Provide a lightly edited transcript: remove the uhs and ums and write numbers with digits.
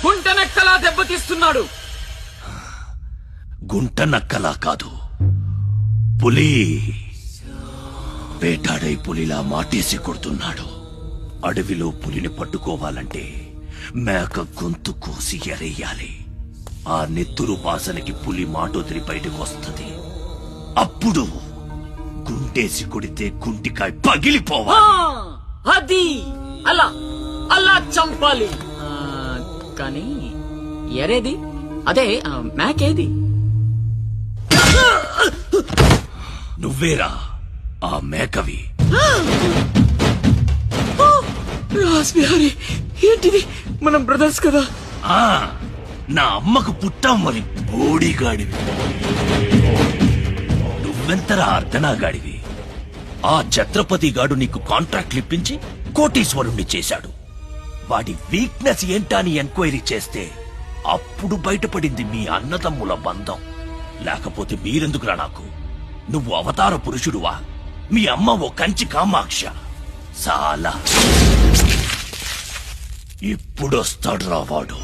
గుంట నక్కలా దెబ్బతీస్తున్నాడు. గుంట నక్కలా కాదు, పులి వేటాడై పులిలా మాటేసి కొడుతున్నాడు. అడవిలో పులిని పట్టుకోవాలంటే మేక గొంతు కోసి ఎరేయాలి. ఆ నెత్తురు వాసనకి పులి మాటొదిరి బయటకు వస్తుంది. అప్పుడు గుంటేసి కొడితే గుంటికాయ పగిలిపోవాలి. అది అలా అలా చంపాలి. కానీ ఎరేది అదే మేకేది? నువ్వేరా ఆ మేకవి. రాస్బిహారీ, ఏంటిది? మనం బ్రదర్స్ కదా. నా అమ్మకు పుట్టమ్మని బోడిగాడివి. నువ్వెంతరా అర్ధనాగాడివి. ఆ ఛత్రపతి గాడు నీకు కాంట్రాక్ట్లు ఇప్పించి కోటీశ్వరుణ్ణి చేశాడు. వాడి వీక్నెస్ ఏంటని ఎంక్వైరీ చేస్తే అప్పుడు బయటపడింది మీ అన్నదమ్ముల బంధం. లేకపోతే మీరెందుకురా నాకు? నువ్వు అవతార పురుషుడువా? మీ అమ్మ ఓ కంచి కామాక్ష. చాలా ఇప్పుడొస్తాడు రా వాడు.